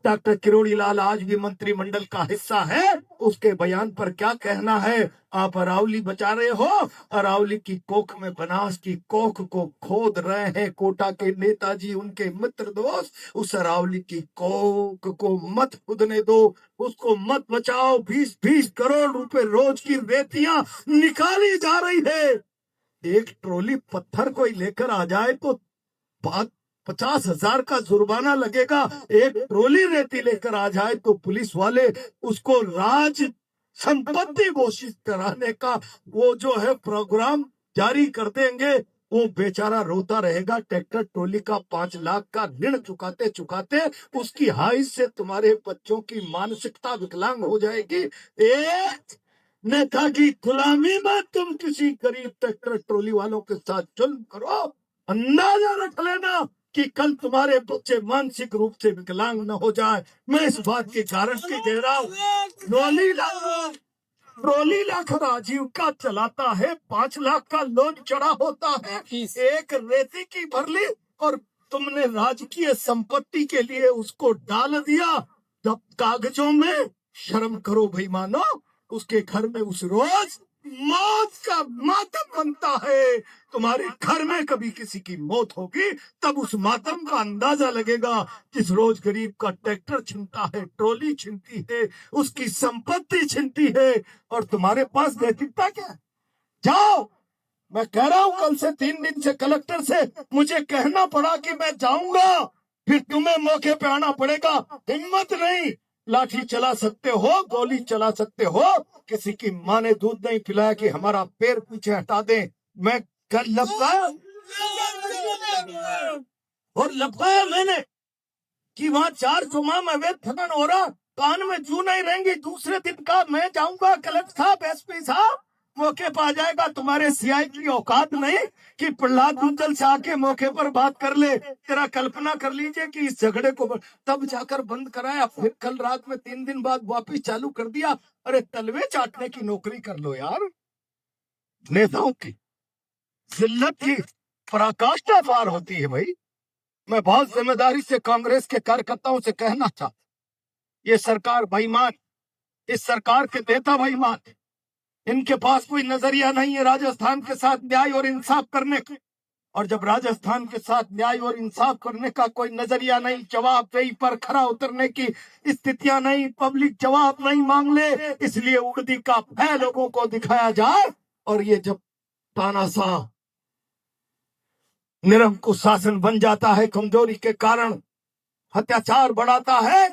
Doctor Kirori लाल आज भी मंत्रिमंडल का हिस्सा है। उसके बयान पर क्या कहना है? आप अरावली बचा रहे हो, अरावली की कोख में बनास की कोख को खोद रहे हैं कोटा के नेताजी, उनके मित्र दोस्त। उस अरावली की कोख को मत खुदने दो, उसको मत बचाओ। 20-20 करोड़ रुपए रोज की रेतियां निकाली जा रही है। एक ट्रॉली पत्थर कोई लेकर आ जाए तो 50,000 का जुर्माना लगेगा। एक ट्रॉली रेती लेकर आ जाए तो पुलिस वाले उसको राज संपत्ति घोषित कराने का वो जो है प्रोग्राम जारी कर देंगे। वो बेचारा रोता रहेगा। ट्रैक्टर ट्रॉली का 5 लाख का ऋण चुकाते चुकाते उसकी हाइट से तुम्हारे बच्चों की मानसिकता विकलांग हो जाएगी। एक नेता की गुलामी में तुम किसी गरीब ट्रैक्टर ट्रॉली वालों के साथ जुल्म करो, अंदाजा रख लेना कि कल तुम्हारे बच्चे मानसिक रूप से विकलांग न हो जाए। मैं इस बात की गारंटी दे रहा हूँ। ट्रॉली लाकर आजीविका चलाता है, 5 लाख का लोन चढ़ा होता है, एक रेती की भरली, और तुमने राजकीय संपत्ति के लिए उसको डाल दिया जब कागजों में। शर्म करो भाई मानो। उसके घर में उस रोज मौत का मातम बनता है। तुम्हारे घर में कभी किसी की मौत होगी तब उस मातम का अंदाजा लगेगा। जिस रोज गरीब का ट्रैक्टर छिनता है, ट्रॉली छिनती है, उसकी संपत्ति छिनती है, और तुम्हारे पास नैतिकता क्या है? जाओ। मैं कह रहा हूं कल से 3 दिन से कलेक्टर से मुझे कहना पड़ा कि मैं जाऊंगा, फिर तुम्हें मौके पे आना पड़ेगा। हिम्मत नहीं, लाठी चला सकते हो, गोली चला सकते हो, किसी की माँ ने दूध नहीं पिलाया कि हमारा पैर पीछे हटा दे। मैं कल लपकाया मैंने कि वहां 4 जुमा में अवैध खनन हो रहा, कान में जू नहीं रहेंगी। दूसरे दिन का मैं जाऊंगा, कलेक्टर साहब, एसपी साहब मौके पर आ जाएगा। तुम्हारे सीआई की औकात नहीं कि प्रहलाद गुंजल से आके मौके पर बात कर ले। तेरा कल्पना कर लीजिए कि इस झगड़े को तब जाकर बंद कराया, फिर कल रात में 3 दिन बाद वापिस चालू कर दिया। अरे तलवे चाटने की नौकरी कर लो यार। नेताओं की जिल्लत की पराकाष्ठा पार होती है भाई। मैं बहुत जिम्मेदारी से कांग्रेस के कार्यकर्ताओं से कहना चाहता, ये सरकार बेईमान, इस सरकार के नेता बेईमान, इनके पास कोई नजरिया नहीं है राजस्थान के साथ न्याय और इंसाफ करने का। और जब राजस्थान के साथ न्याय और इंसाफ करने का कोई नजरिया नहीं, जवाबदेही पर खरा उतरने की स्थितियां नहीं, पब्लिक जवाब नहीं मांग ले, इसलिए उड़दी का भय लोगों को दिखाया जाए। और ये जब तानाशाह निरंकुश शासन बन जाता है, कमजोरी के कारण अत्याचार बढ़ाता है,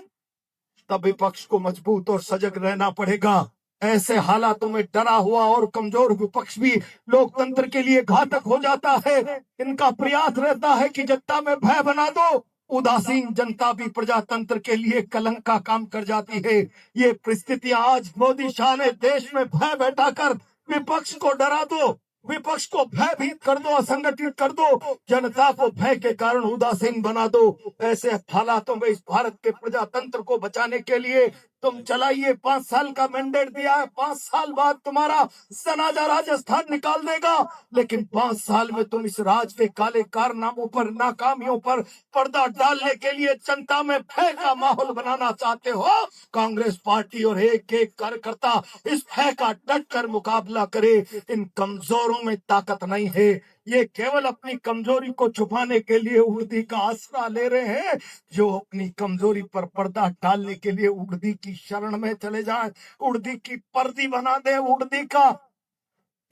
तब विपक्ष को मजबूत और सजग रहना पड़ेगा। ऐसे हालातों में डरा हुआ और कमजोर विपक्ष भी लोकतंत्र के लिए घातक हो जाता है। इनका प्रयास रहता है कि जनता में भय बना दो, उदासीन जनता भी प्रजातंत्र के लिए कलंक का काम कर जाती है। ये परिस्थितियां आज मोदी शाह ने देश में भय बैठाकर विपक्ष को डरा दो, विपक्ष को भयभीत कर दो, असंगठित कर दो, जनता को भय के कारण उदासीन बना दो। ऐसे हालातों में इस भारत के प्रजातंत्र को बचाने के लिए तुम चलाइए। 5 साल का मैंडेट दिया है, 5 साल बाद तुम्हारा जनाजा राजस्थान निकाल देगा, लेकिन 5 साल में तुम इस राज के काले कारनामों पर, नाकामियों पर पर्दा डालने के लिए जनता में भय का माहौल बनाना चाहते हो। कांग्रेस पार्टी और एक एक कार्यकर्ता इस भय का डट कर मुकाबला करे। इन कमजोरों में ताकत नहीं है, ये केवल अपनी कमजोरी को छुपाने के लिए उड़दी का आसरा ले रहे हैं। जो अपनी कमजोरी पर पर्दा डालने के लिए उड़दी की शरण में चले जाए, उड़दी की पर्दी बना दे, उड़दी का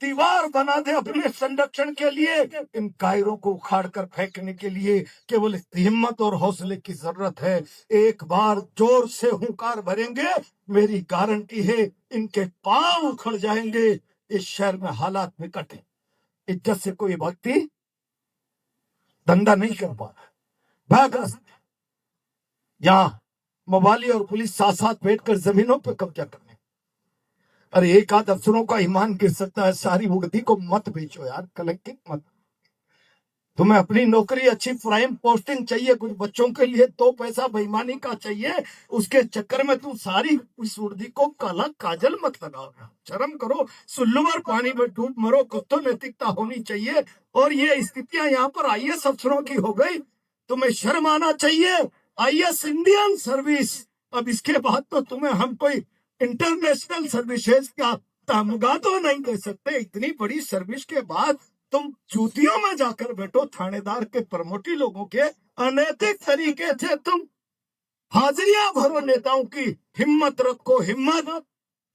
दीवार बना दे अपने संरक्षण के लिए, इन कायरों को उखाड़ कर फेंकने के लिए केवल हिम्मत और हौसले की जरूरत है। एक बार जोर से हुंकार भरेंगे, मेरी गारंटी है इनके पांव उखड़ जाएंगे। इस शहर में हालात विकट है, इज्जत से कोई व्यक्ति धंधा नहीं कर पा रहा, भयग्रस्त। यहाँ मवाली और पुलिस साथ साथ बैठकर जमीनों पर कब्जा करने। अरे एक आध अफसरों का ईमान गिर सकता है, सारी उड़दी को मत बेचो यार, कलंकित मत। तुम्हें अपनी नौकरी, अच्छी प्राइम पोस्टिंग चाहिए, कुछ बच्चों के लिए 2 पैसा बेईमानी का चाहिए, उसके चक्कर में तुम सारी इस उड़दी को काला काजल मत लगाओ। शर्म करो, सुल्लू और पानी में डूब मरो, कुछ तो नैतिकता होनी चाहिए। और ये स्थितियां यहाँ पर आईएएस अफसरों की हो गई, तुम्हें शर्म आना चाहिए। IAS Indian service. अब इसके बाद तो तुम्हें हम कोई इंटरनेशनल सर्विसेज का तमगा तो नहीं दे सकते। इतनी बड़ी सर्विस के बाद तुम जूतियों में जाकर बैठो। थानेदार के प्रमोटी लोगों के अनैतिक तरीके से तुम हाजिरियां भरो नेताओं की। हिम्मत रखो,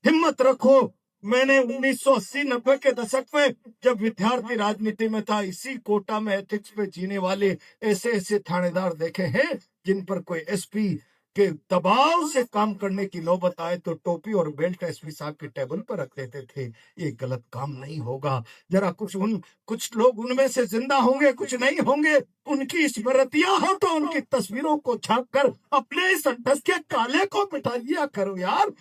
हिम्मत रखो। मैंने 1980-90 के दशक में जब विद्यार्थी राजनीति में था, इसी कोटा में एथिक्स पे जीने वाले ऐसे ऐसे थानेदार देखे हैं जिन पर कोई एसपी के दबाव से काम करने की नौबत आए तो टोपी और बेल्ट एसपी साहब के टेबल पर रख देते थे। ये गलत काम नहीं होगा। जरा कुछ लोग उनमें से जिंदा होंगे, कुछ नहीं होंगे। उनकी स्मृतियां हो तो उनकी तस्वीरों को झांक कर अपने इस अड्डस के काले को मिटा लिया करो यार।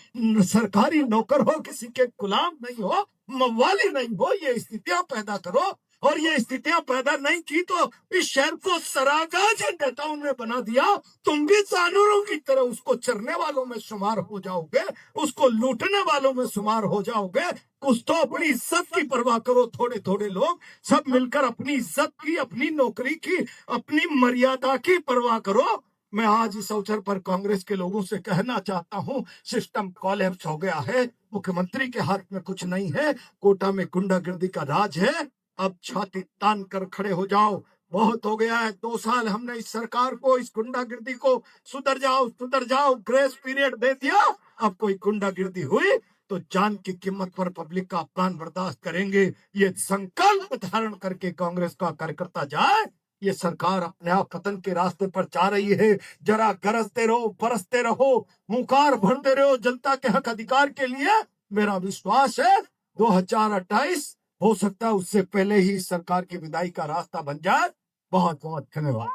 सरकारी नौकर हो, किसी के गुलाम नहीं हो, मवाली नहीं हो। ये स्थितियां पैदा करो। और ये स्थितियां पैदा नहीं की तो इस शहर को सरागाज नेताओं ने बना दिया। तुम भी जानवरों की तरह उसको चरने वालों में शुमार हो जाओगे, उसको लूटने वालों में शुमार हो जाओगे। कुछ तो अपनी इज्जत की परवाह करो। थोड़े थोड़े लोग सब मिलकर अपनी इज्जत की, अपनी नौकरी की, अपनी मर्यादा की परवाह करो। मैं आज इस अवसर पर कांग्रेस के लोगों से कहना चाहता हूं, सिस्टम कोलैप्स हो गया है। मुख्यमंत्री के हाथ में कुछ नहीं है। कोटा में गुंडागर्दी का राज है। अब छाती तान कर खड़े हो जाओ। बहुत हो गया है। 2 साल हमने इस सरकार को, इस गुंडागर्दी को सुधर जाओ ग्रेस पीरियड दे दिया। अब कोई गुंडागर्दी हुई तो जान की कीमत पर पब्लिक का अपमान बर्दाश्त करेंगे। ये संकल्प धारण करके कांग्रेस का कार्यकर्ता जाए। ये सरकार अपने आप पतन के रास्ते पर जा रही है। जरा गरजते रहो, बरसते रहो, हुंकार भरते रहो जनता के हक अधिकार के लिए। मेरा विश्वास है 2028 हो सकता है उससे पहले ही सरकार की विदाई का रास्ता बन जाए। बहुत बहुत धन्यवाद।